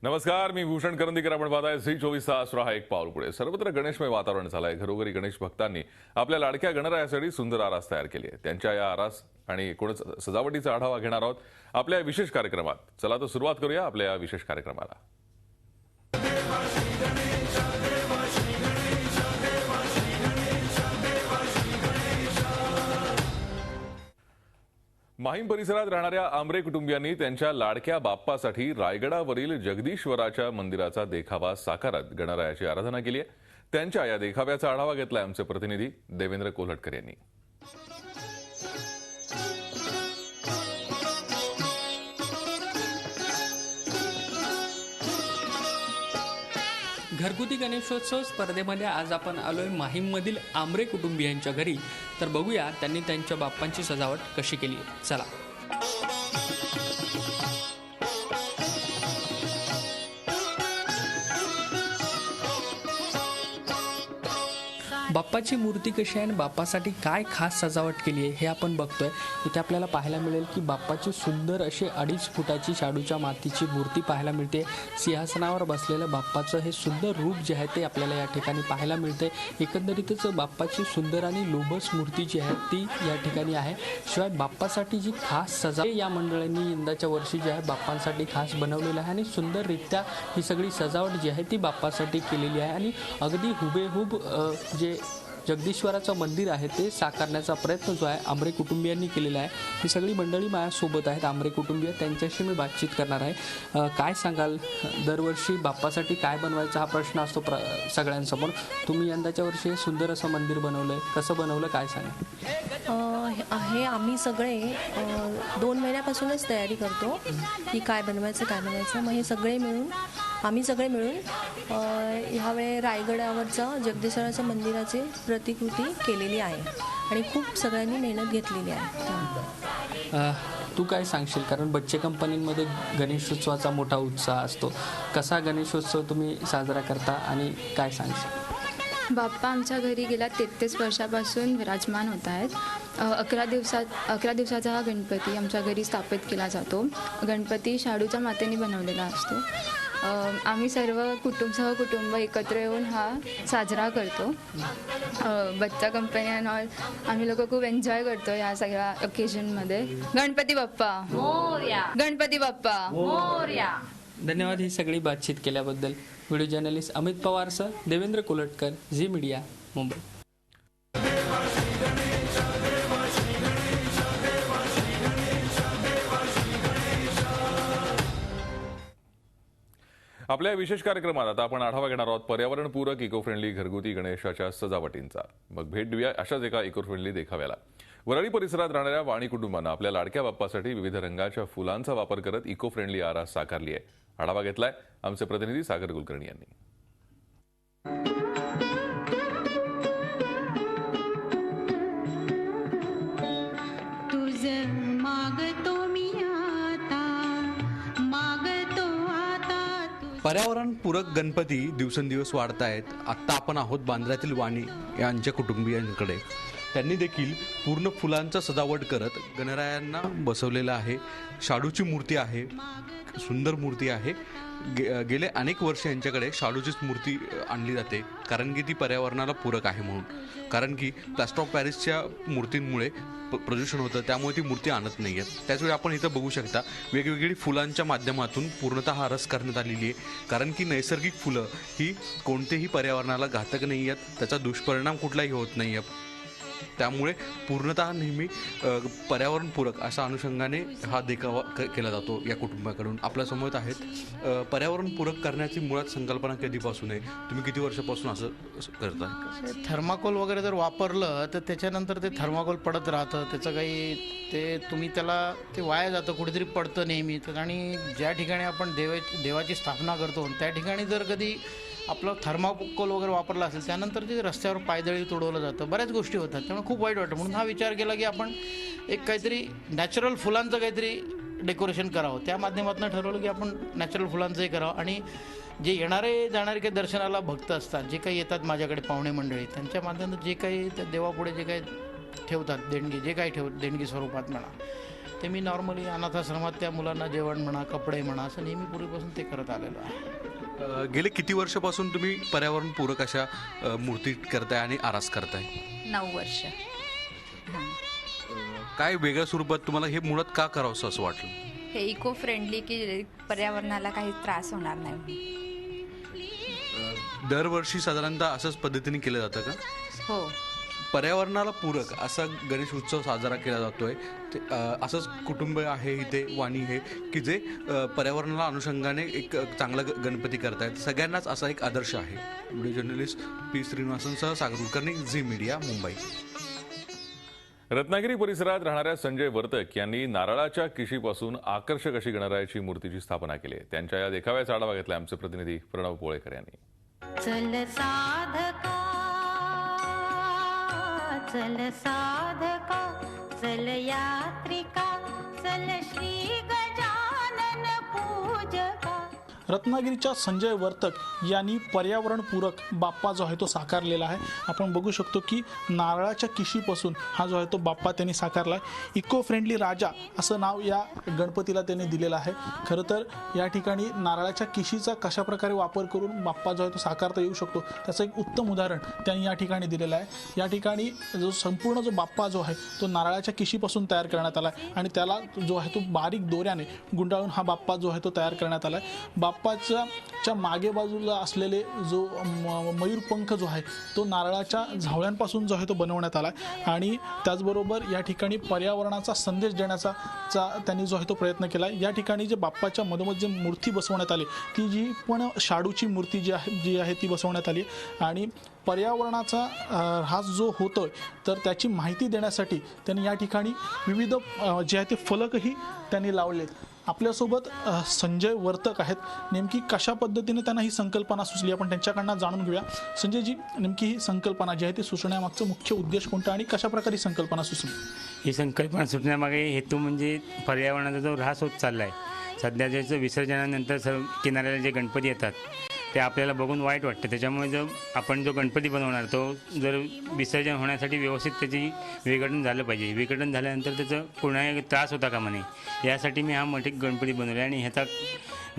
नमस्कार, मी भूषण करंदीकर. आपण पाहताय झी24 तास रहा एक पाऊल पुढे. सर्वत्र गणेशमय वातावरण झालंय. घरोघरी गणेश भक्तांनी आपल्या लाडक्या गणरायासाठी सुंदर आरास तयार केली आहे. त्यांच्या या आरास आणि एकूणच सजावटीचा आढावा घेणार आहोत आपल्या विशेष कार्यक्रमात. चला तर सुरुवात करूया आपल्या या विशेष कार्यक्रमाला. माहीम परिसरात राहणाऱ्या आंबरे कुटुंबियांनी त्यांच्या लाडक्या बाप्पासाठी रायगडावरील जगदीश्वराच्या मंदिराचा देखावा साकारत गणरायाची आराधना केली आहे. त्यांच्या या देखाव्याचा आढावा घेतलाय आमचे प्रतिनिधी देवेंद्र कोल्हटकर यांनी. घरगुती गणेशोत्सव स्पर्धेमध्ये आज आपण आलोय माहीममधील आंबरे कुटुंबियांच्या घरी. तर बघूया त्यांनी त्यांच्या बाप्पांची सजावट कशी केली आहे. चला. बाप्पाची मूर्ती कशी आहे आणि बाप्पासाठी काय खास सजावट केली आहे हे आपण बघतोय. इथे आपल्याला पाहायला मिळेल की बाप्पाची सुंदर अशी 2.5 फुटाची शाडूच्या मातीची मूर्ती पाहायला मिळते. सिंहासनावर बसलेलं बाप्पाचं हे सुंदर रूप जे आहे ते आपल्याला या ठिकाणी पाहायला मिळते. एकंदरीतच बाप्पाची सुंदर आणि लोभस मूर्ती जी आहे ती या ठिकाणी आहे. शिवाय बाप्पासाठी जी खास सजावट या मंडळांनी यंदाच्या वर्षी जी आहे बाप्पांसाठी खास बनवलेलं आहे आणि सुंदररित्या ही सगळी सजावट जी आहे ती बाप्पासाठी केलेली आहे. आणि अगदी हुबेहूब जे जगदीश्वराचं मंदिर आहे ते साकारण्याचा प्रयत्न जो आहे आंबरे कुटुंबियांनी केलेला आहे. ही सगळी मंडळी माझ्यासोबत आहेत आंबरे कुटुंबीय. त्यांच्याशी मी बातचीत करणार आहे. काय सांगाल, दरवर्षी बाप्पासाठी काय बनवायचा हा प्रश्न असतो सगळ्यांसमोर. तुम्ही यंदाच्या वर्षी हे सुंदर असं मंदिर बनवलंय, कसं बनवलं काय सांगा? हे आम्ही सगळे 2 महिन्यापासूनच तयारी करतो की काय बनवायचं. मग हे सगळे मिळून आम्ही सगळे मिळून ह्यावेळी रायगडावरचं जगदीश्वराच्या मंदिराची प्रतिकृती केलेली आहे आणि खूप सगळ्यांनी मेहनत घेतलेली आहे. तू काय सांगशील, कारण बच्चे कंपनीमध्ये गणेशोत्सवाचा मोठा उत्साह असतो. कसा गणेशोत्सव तुम्ही साजरा करता आणि काय सांगशील? बाप्पा आमच्या घरी गेल्या 33 वर्षापासून विराजमान होत आहेत. 11 दिवसाचा हा गणपती आमच्या घरी स्थापित केला जातो. गणपती शाडूच्या मातेने बनवलेला असतो. आम्ही सर्व सहकुटुंब एकत्र येऊन हा साजरा करतो. बच्चा कंपनी अँड ऑल आम्ही लोक खूप एन्जॉय करतो या सगळ्या ओकेजनमध्ये. गणपती बाप्पा मोरया, गणपती बाप्पा मोरया. धन्यवाद ही सगळी बातचीत केल्याबद्दल. व्हिडिओ जर्नलिस्ट अमित पवारसह देवेंद्र कोल्हटकर, झी मीडिया, मुंबई. आपल्या विशेष कार्यक्रमात आता आपण आढावा घेणार आहोत पर्यावरणपूरक इको फ्रेंडली घरगुती गणेशाच्या सजावटींचा. मग भेट देऊया अशाच एका इको फ्रेंडली देखाव्याला. वरळी परिसरात राहणाऱ्या वाणी कुटुंबानं आपल्या लाडक्या बाप्पासाठी विविध रंगाच्या फुलांचा वापर करत इको फ्रेंडली आरास साकारली आहे. आढावा घेतलाय आमचे प्रतिनिधी सागर कुलकर्णी यांनी. पर्यावरणपूरक गणपती दिवसेंदिवस वाढत आहेत. आत्ता आपण आहोत बांद्र्यातील वाणी यांच्या कुटुंबियांकडे. त्यांनी देखील पूर्ण फुलांचा सजावट करत गणरायांना बसवलेलं आहे. शाडूची मूर्ती आहे, सुंदर मूर्ती आहे. गेले अनेक वर्ष यांच्याकडे शाडूचीच मूर्ती आणली जाते, कारण की ती पर्यावरणाला पूरक आहे म्हणून. कारण की प्लास्टर ऑफ पॅरिसच्या मूर्तींमुळे प्रदूषण होतं, त्यामुळे ती मूर्ती आणत नाही आहेत. त्याचवेळी आपण इथं बघू शकता वेगवेगळी फुलांच्या माध्यमातून पूर्णतः रस करण्यात आलेली आहे. कारण की नैसर्गिक फुलं ही कोणतेही पर्यावरणाला घातक नाही आहेत, त्याचा दुष्परिणाम कुठलाही होत नाही आहे. त्यामुळे पूर्णतः नेहमी पर्यावरणपूरक अशा अनुषंगाने हा देखावा केला जातो या कुटुंबाकडून. आपल्यासमोर आहेत. पर्यावरणपूरक करण्याची मुळात संकल्पना कधीपासून आहे? तुम्ही किती वर्षापासून असं करताय? थर्माकोल वगैरे जर वापरलं तर त्याच्यानंतर ते थर्माकोल पडत राहतं. त्याचं काही ते तुम्ही त्याला ते वाया जातं, कुठेतरी पडतं नेहमी. आणि ज्या ठिकाणी आपण देवाची स्थापना करतो त्या ठिकाणी जर कधी आपलं थर्माकोल वगैरे वापरला असेल त्यानंतर ते रस्त्यावर पायदळी तुडवलं जातं, बऱ्याच गोष्टी होतात. त्यामुळे खूप वाईट वाटतं. म्हणून हा विचार केला की आपण एक काहीतरी नॅचरल फुलांचं काहीतरी डेकोरेशन करावं. त्या माध्यमातून ठरवलं की आपण नॅचरल फुलांचंही करावं. आणि जे येणारे जाणारे काही दर्शनाला भक्त असतात, जे काही येतात माझ्याकडे पाहुणे मंडळी, त्यांच्या माध्यमातून जे काही त्या देवापुढे जे काही ठेवतात देणगी, जे काही देणगी स्वरूपात म्हणा, ते मी नॉर्मली अनाथाश्रमात त्या मुलांना जेवण म्हणा, कपडे म्हणा, असं नेहमी पूर्वीपासून ते करत आलेलो आहे. गेले किती वर्षापासून तुम्ही पर्यावरणपूरक अशा मूर्ती करताय आणि आरास करताय? 9 वर्ष. काय वेगळ्या स्वरूपात तुम्हाला हे मुळात का करावंसं असं वाटलं? हे इको फ्रेंडली की पर्यावरणाला काही त्रास होणार नाही. दरवर्षी साधारणतः असंच पद्धतीने केलं जातं का? हो. पर्यावरणाला पूरक असा गणेश उत्सव साजरा केला जातोय. ते असंच कुटुंब आहे इथे वाणी हे की जे पर्यावरणाला अनुषंगाने एक चांगला गणपती करतायत. सगळ्यांनाच असा एक आदर्श आहे. व्हिडिओ जर्नलिस्ट पी श्रीनिवासनसह सागर कुलकर्णी, झी मीडिया, मुंबई. रत्नागिरी परिसरात राहणाऱ्या संजय वर्तक यांनी नारळाच्या किशीपासून आकर्षक अशी गणरायाची मूर्तीची स्थापना केली आहे. त्यांच्या या देखाव्याचा आढावा घेतला आमचे प्रतिनिधी प्रणव पोळेकर यांनी. चल साधका, चल साधका, चल यात्रिका, चल श्री गजानन पूजका. रत्नागिरीच्या संजय वर्तक यांनी पर्यावरणपूरक बाप्पा जो आहे तो साकारलेला आहे. आपण बघू शकतो की नारळाच्या किशीपासून हा जो आहे तो बाप्पा त्यांनी साकारला आहे. इको फ्रेंडली राजा असं नाव या गणपतीला त्यांनी दिलेलं आहे. खरं तर या ठिकाणी नारळाच्या किशीचा कशाप्रकारे वापर करून बाप्पा जो आहे तो साकारता येऊ शकतो त्याचं एक उत्तम उदाहरण त्यांनी या ठिकाणी दिलेलं आहे. या ठिकाणी जो संपूर्ण जो बाप्पा जो आहे तो नारळाच्या किशीपासून तयार करण्यात आला आहे आणि त्याला जो आहे तो बारीक दोऱ्याने गुंडाळून हा बाप्पा जो आहे तो तयार करण्यात आला आहे. बाप्पाच्या मागे बाजूला असलेले जो मयूरपंख जो आहे तो नारळाच्या झावळ्यांपासून जो आहे तो बनवण्यात आला आहे आणि त्याचबरोबर या ठिकाणी पर्यावरणाचा संदेश देण्याचा त्यांनी जो आहे तो प्रयत्न केला आहे. या ठिकाणी जे बाप्पाच्या मधोमध जी मूर्ती बसवण्यात आली ती जी पण शाडूची मूर्ती जी आहे ती बसवण्यात आली आणि पर्यावरणाचा ऱ्हास जो होतोय तर त्याची माहिती देण्यासाठी त्यांनी या ठिकाणी विविध जे आहे ते फलकही त्यांनी लावलेत. आपल्यासोबत संजय वर्तक आहेत. नेमकी कशा पद्धतीने त्यांना ही संकल्पना सुचली आपण त्यांच्याकडनं जाणून घेऊया. संजयजी, नेमकी ही संकल्पना जी आहे ती सुचण्यामागचा मुख्य उद्देश कोणता आणि कशा प्रकारे संकल्पना सुचली? ही संकल्पना सुचण्यामागे हेतू म्हणजे पर्यावरणाचा जो ऱ्हास होत चालला आहे. सध्या ज्याचं विसर्जनानंतर किनाऱ्याला जे गणपती येतात ते आपल्याला बघून वाईट वाटतं. त्याच्यामुळे जो आपण जो गणपती बनवणार तो जर विसर्जन होण्यासाठी व्यवस्थित त्याची विघटन झालं पाहिजे. विघटन झाल्यानंतर त्याचं पुन्हा त्रास होता का म्हणे यासाठी मी हा मोठे गणपती बनवले आणि ह्याचा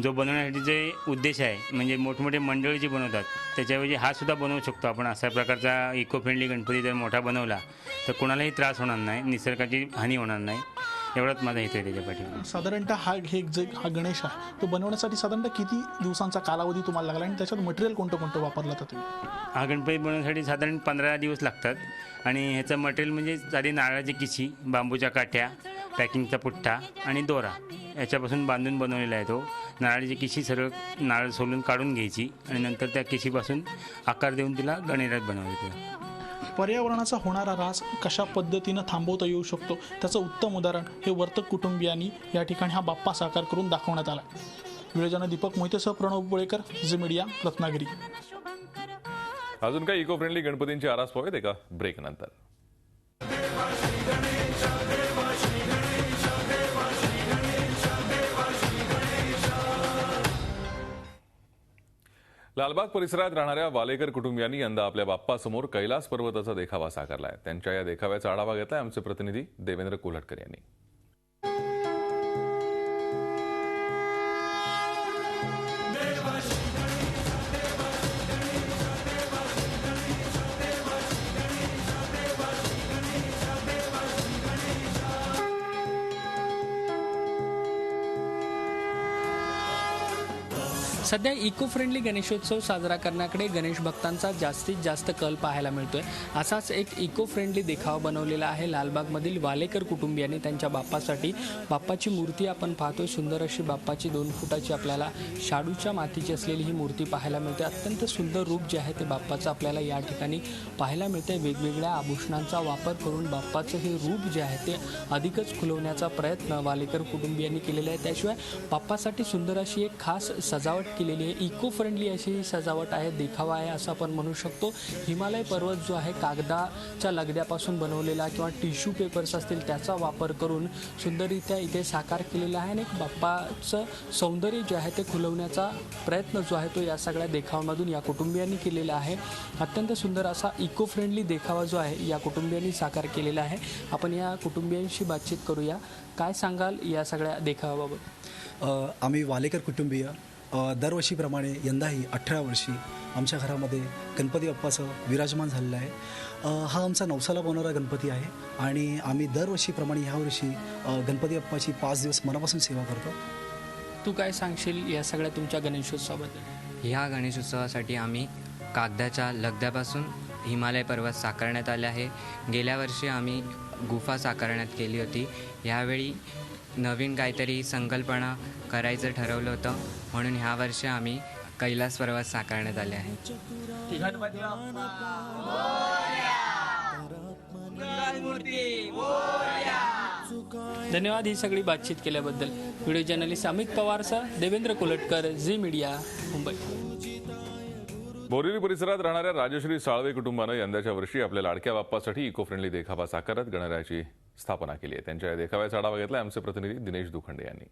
जो बनवण्यासाठी जे उद्देश आहे म्हणजे मोठमोठे मंडळी जे बनवतात त्याच्याऐवजी हा सुद्धा बनवू शकतो आपण. अशा प्रकारचा इको फ्रेंडली गणपती जर मोठा बनवला तर कोणालाही त्रास होणार नाही, निसर्गाची हानी होणार नाही. एवढाच माझा हेतू आहे त्याच्या पाठीमागे. साधारणतः हा गणेश आहे तो बनवण्यासाठी साधारणतः किती दिवसांचा कालावधी तुम्हाला लागला आणि त्याच्यात मटेरियल कोणतं कोणतं वापरलं जातं? हा गणपती बनवण्यासाठी साधारण 15 दिवस लागतात आणि ह्याचं मटेरियल म्हणजे साधी नारळाची किशी, बांबूच्या काठ्या, पॅकिंगचा पुठ्ठा आणि दोरा याच्यापासून बांधून बनवलेला आहे. तो नारळाची किशी सरळ नारळ सोलून काढून घ्यायची आणि नंतर त्या किशीपासून आकार देऊन तिला गणेशात बनवायचं. पर्यावरणाचा होणारा ऱ्हास कशा पद्धतीनं थांबवता येऊ शकतो त्याचं उत्तम उदाहरण हे वर्तक कुटुंबियांनी या ठिकाणी हा बाप्पा साकार करून दाखवण्यात आला. व्हिडिओ दीपक मोहितेसह प्रणव पोळेकर, झी मीडिया, रत्नागिरी. अजून काही इको फ्रेंडली गणपतींची आरास पाहूयात एका ब्रेक नंतर. लालबाग परिसरात राहणाऱ्या वालेकर कुटुंबियांनी यंदा आपल्या बाप्पासमोर कैलास पर्वताचा देखावा साकारलाय. त्यांच्या या देखाव्याचा आढावा घेतलाय आमचे प्रतिनिधी देवेंद्र कोल्हटकर यांनी. सध्या इको फ्रेंडली गणेशोत्सव साजरा करण्याकडे गणेश भक्तांचा जास्तीत जास्त कल पाहायला मिळतोय. असाच एक इको फ्रेंडली देखावा बनवलेला आहे लालबागमधील वालेकर कुटुंबियांनी त्यांच्या बाप्पासाठी. बाप्पाची मूर्ती आपण पाहतोय, सुंदर अशी बाप्पाची 2 फुटाची आपल्याला शाडूच्या मातीची असलेली ही मूर्ती पाहायला मिळते. अत्यंत सुंदर रूप जे आहे ते बाप्पाचं आपल्याला या ठिकाणी पाहायला मिळते. वेगवेगळ्या आभूषणांचा वापर करून बाप्पाचं हे रूप जे आहे ते अधिकच खुलवण्याचा प्रयत्न वालेकर कुटुंबियांनी केलेला आहे. त्याशिवाय बाप्पासाठी सुंदर अशी एक खास सजावट केलेली आहे. इको फ्रेंडली अशी ही सजावट आहे, देखावा आहे असं आपण म्हणू शकतो. हिमालय पर्वत जो आहे कागदाच्या लगद्यापासून बनवलेला किंवा टिश्यू पेपर्स असतील त्याचा वापर करून सुंदररित्या इथे साकार केलेला आहे आणि एक बाप्पाचं सौंदर्य जे आहे ते खुलवण्याचा प्रयत्न जो आहे तो या सगळ्या देखावामधून या कुटुंबियांनी केलेला आहे. अत्यंत सुंदर असा इको फ्रेंडली देखावा जो आहे या कुटुंबियांनी साकार केलेला आहे. आपण या कुटुंबियांशी बातचीत करूया. काय सांगाल या सगळ्या देखाव्याबाबत? आम्ही वालेकर कुटुंबीय दरवर्षीप्रमाणे यंदाही 18 वर्षी आमच्या घरामध्ये गणपती बाप्पाचं विराजमान झालेलं आहे. हा आमचा नवसाला बनवणारा गणपती आहे आणि आम्ही दरवर्षीप्रमाणे ह्यावर्षी गणपती बाप्पाची 5 दिवस मनापासून सेवा करतो. तू काय सांगशील या सगळ्या तुमच्या गणेशोत्सवाबद्दल? ह्या गणेशोत्सवासाठी आम्ही कागदाच्या लगद्यापासून हिमालय पर्वत साकारण्यात आले आहे. गेल्या वर्षी आम्ही गुफा साकारण्यात केली होती. यावेळी नवीन काहीतरी संकल्पना करायचं ठरवलं होतं म्हणून ह्या वर्षी आम्ही कैलास पर्वत साकारण्यात आले आहे. धन्यवाद ही सगळी बातचीत केल्याबद्दल. व्हिडिओ जर्नलिस्ट अमित पवारसह देवेंद्र कोलटकर, झी मीडिया, मुंबई. बोरिवली परिसरात राहणाऱ्या राजश्री साळवे कुटुंबानं यंदाच्या वर्षी आपल्या लाडक्या बाप्पासाठी इको फ्रेंडली देखावा साकारत गणरायाची स्थापना केली आहे. त्यांच्या या देखाव्याचा आढावा घेतला आमचे प्रतिनिधी दिनेश दुखंडे यांनी.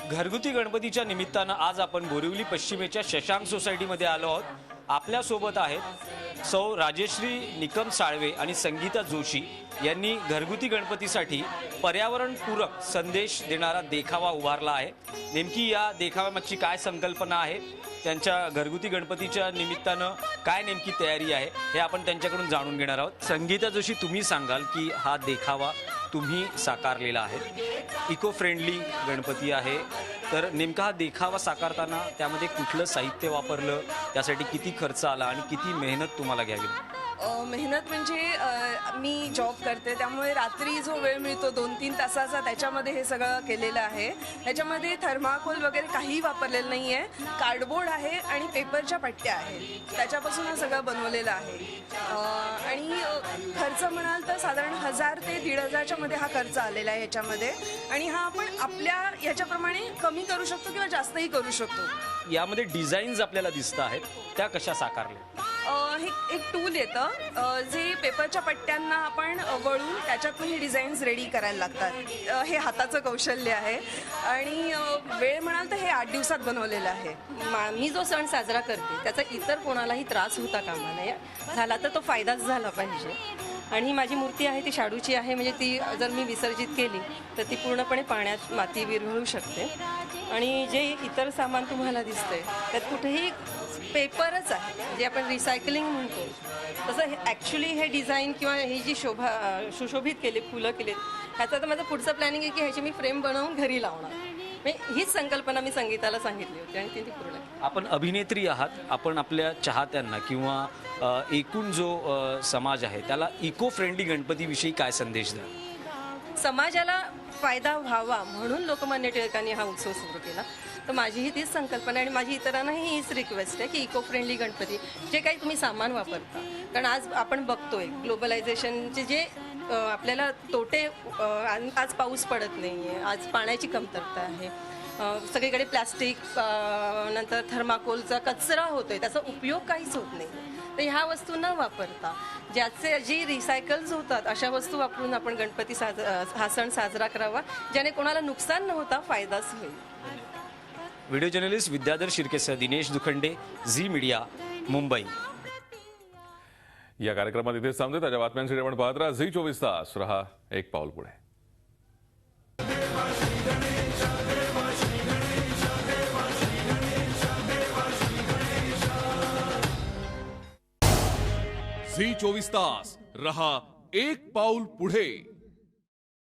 घरगुती गणपतीच्या निमित्तानं आज आपण बोरिवली पश्चिमेच्या शशांक सोसायटीमध्ये आलो आहोत. आपल्यासोबत आहेत सौ राजश्री निकम साळवे आणि संगीता जोशी यांनी घरगुती गणपतीसाठी पर्यावरणपूरक संदेश देणारा देखावा उभारला आहे. नेमकी या देखाव्यामागची काय संकल्पना आहे, त्यांच्या घरगुती गणपतीच्या निमित्तानं काय नेमकी तयारी आहे हे आपण त्यांच्याकडून जाणून घेणार आहोत. संगीता जोशी, तुम्ही सांगाल की हा देखावा तुम्ही साकारलेला आहे, इको फ्रेंडली गणपती आहे, तर नेमका हा देखावा साकारताना त्यामध्ये कुठलं साहित्य वापरलं, त्यासाठी किती खर्च आला आणि किती मेहनत तुम्हाला घ्यावी? मेहनत म्हणजे मी जॉब करते त्यामुळे रात्री जो वेळ मिळतो 2-3 तासाचा त्याच्यामध्ये हे सगळं केलेलं आहे. ह्याच्यामध्ये थर्माकोल वगैरे काहीही वापरलेलं नाही आहे. कार्डबोर्ड आहे आणि पेपरच्या पट्ट्या आहेत, त्याच्यापासून हा सगळं बनवलेलं आहे. आणि खर्च म्हणाल तर साधारण 1000 ते 1500च्या मध्ये हा खर्च आलेला आहे ह्याच्यामध्ये. आणि हा आपण आपल्या ह्याच्याप्रमाणे कमी करू शकतो किंवा जास्तही करू शकतो. यामध्ये डिझाईन्स आपल्याला दिसत आहेत, त्या कशा साकारल्या? हे एक टूल येतं जे पेपरच्या पट्ट्यांना आपण वळून त्याच्यातून ही डिझाईन्स रेडी करायला लागतात. हे हाताचं कौशल्य आहे आणि वेळ म्हणाल तर हे 8 दिवसात बनवलेलं आहे. मी जो सण साजरा करते त्याचा इतर कोणालाही त्रास होता कामा नये, झाला तर तो फायदाच झाला पाहिजे. आणि ही माझी मूर्ती आहे ती शाडूची आहे, म्हणजे ती जर मी विसर्जित केली तर ती पूर्णपणे पाण्यात माती विरघळू शकते. आणि जे इतर सामान तुम्हाला दिसतंय त्यात कुठेही पेपरच आहे जे आपण रिसायकलिंग म्हणतो, तसं हे ॲक्च्युली हे डिझाईन किंवा ही जी सुशोभित केले फुलं केलेत ह्याचं तर माझं पुढचं प्लॅनिंग आहे की ह्याची मी फ्रेम बनवून घरी लावणार. हीच संकल्पना मी संगीताला सांगितली होती आणि ती पूर्ण. आपण अभिनेत्री आहात, आपण आपल्या चाहत्यांना किंवा एकूण जो समाज आहे त्याला इको फ्रेंडली गणपतीविषयी काय संदेश द्या? समाजाला फायदा व्हावा म्हणून लोकमान्य टिळकांनी हा उत्सव सुरू केला. तर माझीही तीच संकल्पना आणि माझी इतरांनाही हीच रिक्वेस्ट आहे की इको फ्रेंडली गणपती जे काही तुम्ही सामान वापरता, कारण आज आपण बघतोय ग्लोबलायझेशनचे जे आपल्याला तोटे, आज पाऊस पडत नाही आहे, आज पाण्याची कमतरता आहे, सगळीकडे प्लॅस्टिक नंतर थर्माकोलचा कचरा होतोय, त्याचा उपयोग काहीच होत नाही. तर ह्या वस्तू न वापरता जी रिसायकल्स होतात अशा वस्तू वापरून आपण गणपती हा सण साजरा करावा, ज्याने कोणाला नुकसान न होता फायदाच होईल. व्हिडिओ जर्नलिस्ट विद्याधर शिर्केसह दिनेश दुखंडे, झी मीडिया, मुंबई. या कार्यक्रमात इथेच थांबते. ताज्या बातम्यांसाठी आपण पाहत राहा झी 24 तास. रहा एक पाऊल पुढे. झी 24 तास. रहा एक पाऊल पुढे.